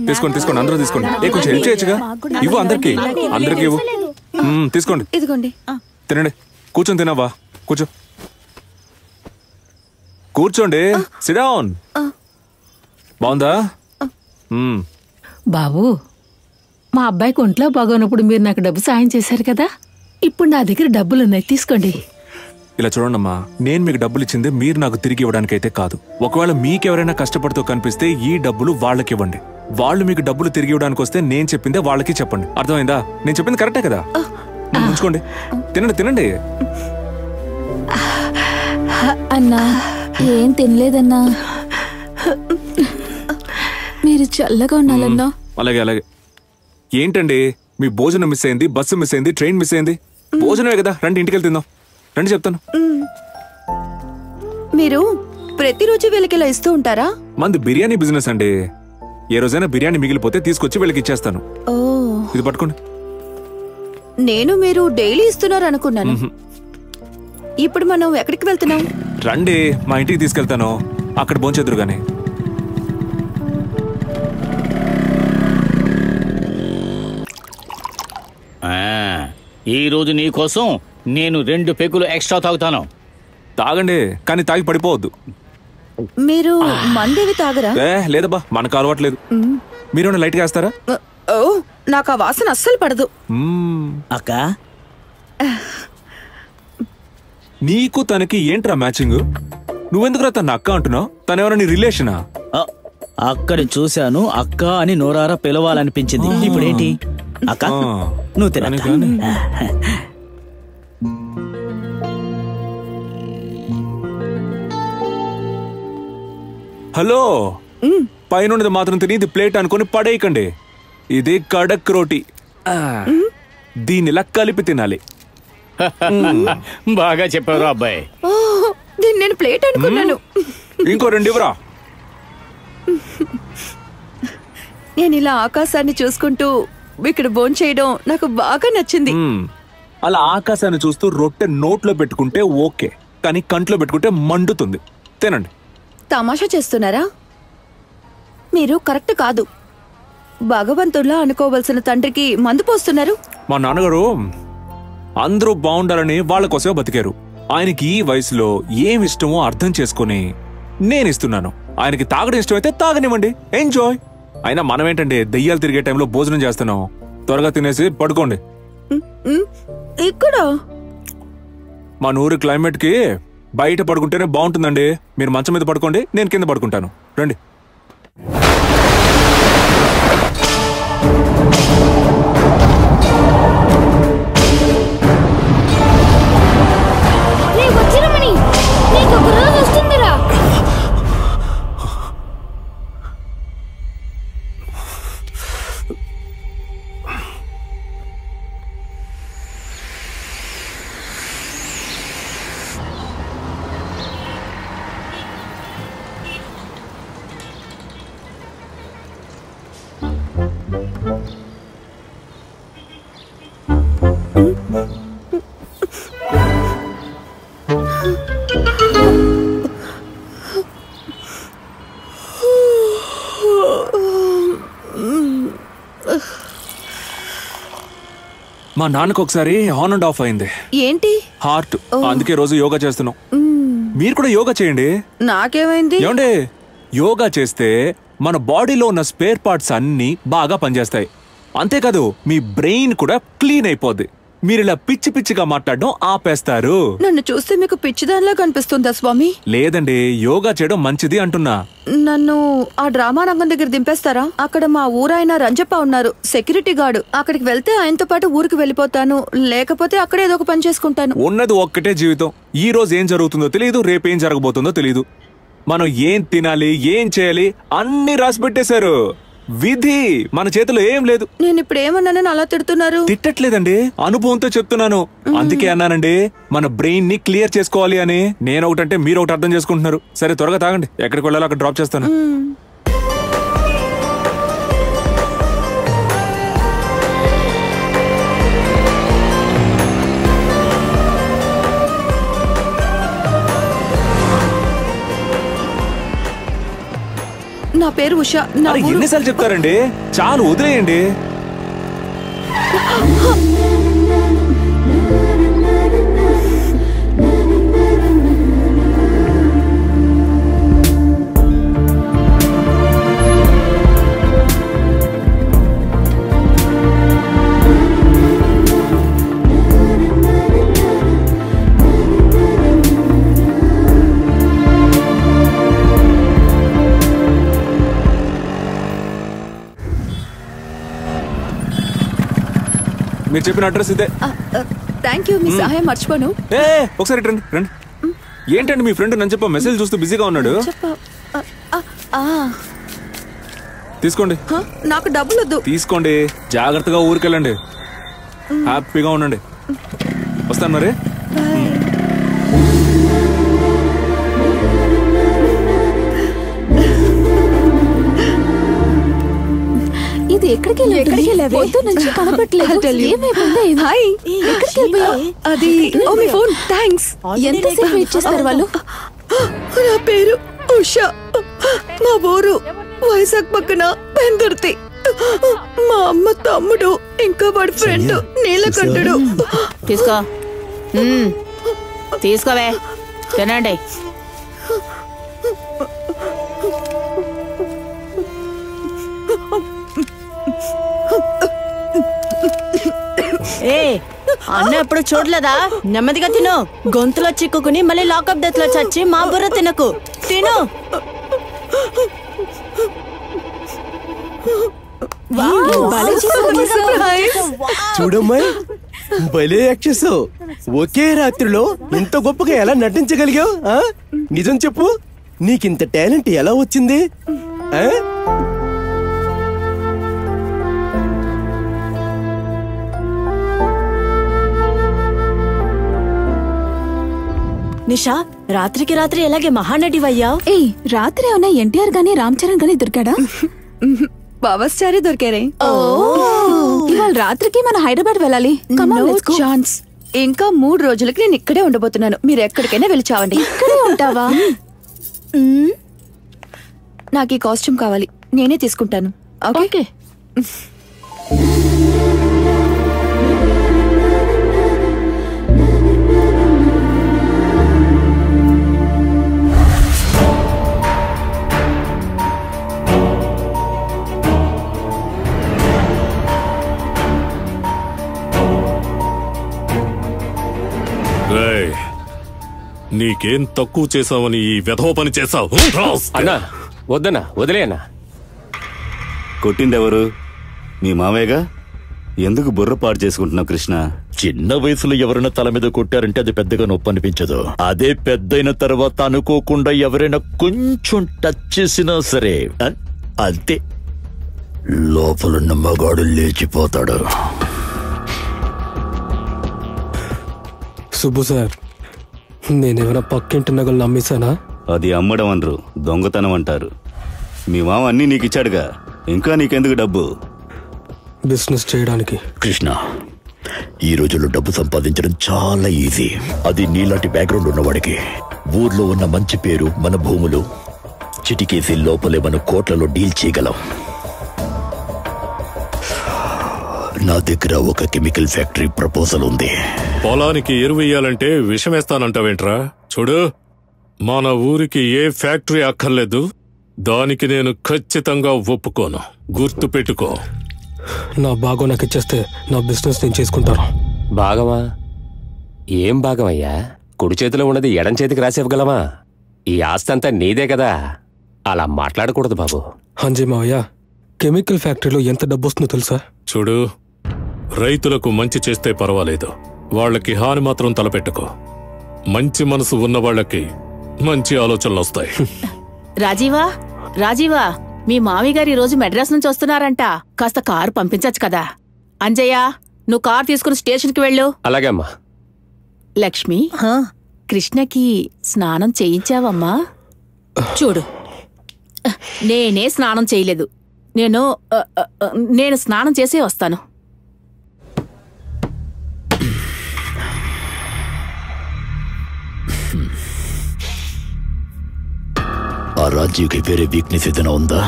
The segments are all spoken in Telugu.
తీసుకోండి అందరూ తీసుకోండి. కొంచెం హెల్ప్ చేయొచ్చుగా. ఇవ్వు అందరికి ఇవ్వు. తీసుకోండి. ఇదిగోండి. తినండి. కూర్చొని తినవా? కూర్చోండి. SIT down. బాగుందా? బాబు, మా అబ్బాయికి ఒంట్లో బాగోనప్పుడు మీరు నాకు డబ్బు సాయం చేశారు కదా, ఇప్పుడు నా దగ్గర డబ్బులున్నాయి, తీసుకోండి. ఇలా చూడండమ్మా, నేను మీకు డబ్బులు ఇచ్చింది మీరు నాకు తిరిగి ఇవ్వడానికైతే కాదు. ఒకవేళ మీకెవరైనా కష్టపడుతూ కనిపిస్తే ఈ డబ్బులు వాళ్ళకి ఇవ్వండి. వాళ్ళు మీకు డబ్బులు తిరిగి ఇవ్వడానికి వస్తే నేను చెప్పిందే వాళ్ళకి చెప్పండి. అర్థమైందా? నేను చెప్పింది కరెక్టే కదా? ఉంచుకోండి. తినండి. అన్నా, ఏం తినలేదన్నా. మీరు చల్లగా ఉండాలన్నా. అలాగే. ఏంటండి మీ భోజనం మిస్ అయింది, బస్సు మిస్ అయింది, ట్రైన్ మిస్ అయింది. భోజనమే కదా, రండి ఇంటికి తిందాం. రండి చెప్తాను. మీరు ప్రతిరోజు వీళ్ళకి ఇలా ఇస్తూ ఉంటారా? మంది బిర్యానీ బిజినెస్ అండి. ఏ రోజైనా బిర్యానీ మిగిలిపోతే తీసుకొచ్చి వీళ్ళకి ఇచ్చేస్తాను. ఇది పట్టుకోండి. నేను మీరు డైలీ ఇస్తున్నారు అనుకున్నాను. ఇప్పుడు మనం ఎక్కడికి వెళ్తున్నాం? రండి, మా ఇంటికి తీసుకెళ్తాను. అక్కడ భోంచేద్దురు గాని. ఈ రోజు నీ కోసం నేను 2 పెగ్గులు ఎక్స్ట్రా తాగుతాను. తాగండి, కానీ తాగి పడిపోవద్దు. మీరు మందేవి తాగరా? లేదబ్బా, మనకు అలవాట్లేదు. మీరు లైట్ గా వేస్తారా? నాకు ఆ వాసన అస్సలు పడదు. అక్క, నీకు తనకి ఏంట్రా మ్యాచింగ్? నువ్వెందుకురా తన అక్క అంటున్నావు? తనెవరో నీ రిలేషనా? అక్కడ చూశాను, అక్క అని నోరారా పిలవాలనిపించింది. ఇప్పుడేంటి అక్క? నువ్వు తిన. హలో, పైనున్నది మాత్రం తిని ఇది ప్లేట్ అనుకుని పడేయకండి. ఇది కడక్ రోటీ. దీనిలా కలిపి తినాలి. బాగా చెప్పారు అబ్బాయి. దీన్ని నేను ప్లేట్ అనుకున్నాను. ఇంకో 2 ఇవ్వరా. నేను ఇలా ఆకాశాన్ని చూసుకుంటూ ఇక్కడ భోంచేయడం నాకు బాగా నచ్చింది. అలా ఆకాశాన్ని చూస్తూ రొట్టె నోట్లో పెట్టుకుంటే ఓకే, కానీ కంట్లో పెట్టుకుంటే మండుతుంది. తినండి. తమాషా చేస్తున్నారా? మీరు కరెక్ట్ కాదు. భగవంతుల్లా అనుకోవలసిన తండ్రికి మందు పోస్తున్నారు. మా నాన్నగారు అందరూ బాగుండాలని వాళ్ళ కోసమే బతికారు. ఆయనకి ఈ వయసులో ఏమి ఇష్టమో అర్థం చేసుకుని నేనిస్తున్నాను. ఆయనకి తాగడం ఇష్టమైతే తాగనివ్వండి, ఎంజాయ్. అయినా మనమేంటండి దెయ్యాలు తిరిగే టైంలో భోజనం చేస్తున్నాం. త్వరగా తినేసి పడుకోండి. ఇక్కడ మా ఊరి క్లైమేట్ కి బయట పడుకుంటేనే బాగుంటుందండి. మీరు మంచం మీద పడుకోండి, నేను కింద పడుకుంటాను. రండి. మా నాన్నకు ఒకసారి ఆన్ అండ్ ఆఫ్ అయింది. ఏంటి? హార్ట్. అందుకే రోజు యోగా చేస్తున్నాం. మీరు కూడా యోగా చేయండి. నాకేమైంది? ఏమండి, యోగా చేస్తే మన బాడీలో ఉన్న స్పేర్ పార్ట్స్ అన్ని బాగా పనిచేస్తాయి. అంతేకాదు మీ బ్రెయిన్ కూడా క్లీన్ అయిపోద్ది. మీరు ఇలా పిచ్చి పిచ్చిగా మాట్లాడడం ఆపేస్తారు. నన్ను చూస్తే మీకు పిచ్చిదానిలా కనిపిస్తుందా స్వామి? లేదండి, యోగా చేయడం మంచిది అంటున్నా. నన్ను ఆ డ్రామా రంగం దగ్గర దింపేస్తారా? అక్కడ మా ఊరాయన రంజప్ప ఉన్నారు, సెక్యూరిటీ గార్డు. అక్కడికి వెళ్తే ఆయనతో పాటు ఊరికి వెళ్ళిపోతాను, లేకపోతే అక్కడే ఏదో ఒక పని చేసుకుంటాను. ఉన్నది ఒక్కటే జీవితం. ఈ రోజు ఏం జరుగుతుందో తెలియదు, రేపేం జరగబోతుందో తెలియదు. మనం ఏం తినాలి, ఏం చేయాలి అన్ని రాసి పెట్టేశారు. విధి మన చేతిలో ఏం లేదు. నేను ఇప్పుడు ఏమన్నానని అలా తిడుతున్నారు? తిట్టట్లేదండి, అనుభవంతో చెప్తున్నాను. అందుకే అన్నానండి, మన బ్రెయిన్ ని క్లియర్ చేసుకోవాలి అని. నేను ఒకటంటే మీరు ఒకటి అర్థం చేసుకుంటున్నారు. సరే త్వరగా తాగండి, ఎక్కడికి వెళ్ళాలో అక్కడ డ్రాప్ చేస్తాను. నా పేరు ఉషా. నా అరే, ఊరు ఎన్నిసార్లు చెప్తారండి? చాలు, వదిలేయండి. మీరు చెప్పిన అడ్రస్ ఇదే. థ్యాంక్ యూ, మీ సహాయం మర్చిపోను. ఒకసారి రండి రండి. ఏంటండి మీ ఫ్రెండ్ నన్ను చెప్ప మెసేజ్ చూస్తూ బిజీగా ఉన్నాడు. తీసుకోండి. నాకు డబ్బులు వద్దు. తీసుకోండి, జాగ్రత్తగా ఊరికెళ్ళండి, హ్యాపీగా ఉండండి. వస్తాను మరి. ఇది ఎక్కడికి అది మీ ఫోన్. థ్యాంక్స్. ఎంతసేపు వెయిట్ చేస్తారు వాళ్ళు? నా పేరు ఉషా. మా ఊరు వైజాగ్ పక్కన పెందుర్తి. మా అమ్మ తమ్ముడు ఇంకా వాడి ఫ్రెండ్ నీలకంఠుడు. తీసుకో, తీసుకోవే, తినండి. ఏ అన్న ఎప్పుడు చూడలేదా? నెమ్మదిగా తిను. గొంతులో చిక్కుకుని మళ్ళీ లాకప్ డెత్ లో చచ్చి మా బుర్ర తినకు. తిను. చూడమ్మాయి, భలే యాక్ట్ చేసావు. ఒకే రాత్రిలో ఇంత గొప్పగా ఎలా నటించగలిగావు? నిజం చెప్పు, నీకింత టాలెంట్ ఎలా వచ్చింది? నిషా, రాత్రికి రాత్రి ఎలాగే మహానటివయ్యావు? రాత్రి ఏమన్నా ఎన్టీఆర్ గానీ రామ్ చరణ్ గానీ దొరికాడా? పవర్ స్టారే దొరికారే. ఇవాళ రాత్రికి మన హైదరాబాద్ వెళ్ళాలి. ఛాన్స్. ఇంకా 3 రోజులకి నేను ఇక్కడే ఉండబోతున్నాను. మీరు ఎక్కడికైనా వెళ్ళి చావండి. ఇక్కడే ఉంటావా? నాకు ఈ కాస్ట్యూమ్ కావాలి, నేనే తీసుకుంటాను. ఓకే. నీకేం తక్కువ చేసావని ఈ వెధవ పని చేసావు? అన్నా వద్దన్నా, వదిలే అన్నా. కొట్టిందెవరు? మీ మామయ్యగా? ఎందుకు బుర్ర పాడు చేసుకుంటున్నావు కృష్ణ? చిన్న వయసులో ఎవరైనా తల మీద కొట్టారంటే అది పెద్దగా నొప్పి అనిపించదు. అదే పెద్దయిన తర్వాత అనుకోకుండా ఎవరైనా కొంచెం టచ్ చేసినా సరే అంతే, లోపలున్న మగాడు లేచిపోతాడు. సుబ్బు సార్, నేనేమైనా పక్కింటి నగలు అమ్మేశానా? అది అమ్మడం అనరు, దొంగతనం అంటారు. మీ మామ అన్నీ నీకు ఇచ్చాడుగా, ఇంకా నీకెందుకు డబ్బు? బిజినెస్ చేయడానికి. కృష్ణ, ఈ రోజుల్లో డబ్బు సంపాదించడం చాలా ఈజీ. అది నీలాంటి బ్యాక్గ్రౌండ్ ఉన్నవాడికి. ఊర్లో ఉన్న మంచి పేరు, మన భూములు చిటికేసి లోపలే మన కోట్లలో డీల్ చేయగలం. నా దగ్గర ఒక కెమికల్ ఫ్యాక్టరీ ప్రపోజల్ ఉంది. పొలానికి ఎరువు వేయాలంటే విషం వేస్తానంటావేంట్రా? చూడు, మన ఊరికి ఏ ఫ్యాక్టరీ అక్కర్లేదు. దానికి నేను ఖచ్చితంగా ఒప్పుకోను, గుర్తు పెట్టుకో. నా భాగం నాకు ఇచ్చేస్తే నా బిజినెస్ నేను చేసుకుంటాను. భాగమా? ఏం భాగమయ్యా? కుడి చేతిలో ఉన్నది ఎడం చేతికి రాసివ్వగలమా? ఈ ఆస్తి అంతా నీదే కదా, అలా మాట్లాడకూడదు బాబు. హంజీ మావయ్య, కెమికల్ ఫ్యాక్టరీలో ఎంత డబ్బు వస్తుందో తెలుసా? చూడు, రైతులకు మంచి చేస్తే పర్వాలేదు, వాళ్ళకి హాని మాత్రం తలపెట్టుకో. మంచి మనసు ఉన్న వాళ్ళకి మంచి ఆలోచనలు వస్తాయి. రాజీవా, రాజీవా, మీ మామయ్య గారు ఈ రోజు మెడ్రాస్ నుంచి వస్తున్నారంట. కాస్త కారు పంపించచ్చు కదా. అంజయ్య, నువ్వు కారు తీసుకుని స్టేషన్కి వెళ్ళు. అలాగే అమ్మా. లక్ష్మి, కృష్ణకి స్నానం చేయించావమ్మా? చూడు, నేనే స్నానం చేయలేదు. నేను స్నానం చేసే వస్తాను. ఆ రాజీవ్కి వేరే వీక్నెస్ ఏదైనా ఉందా?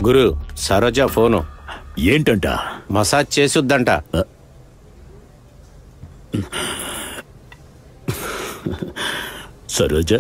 గురు, సరోజ ఫోను. ఏంటంట? మసాజ్ చేసుద్దంట. సరోజ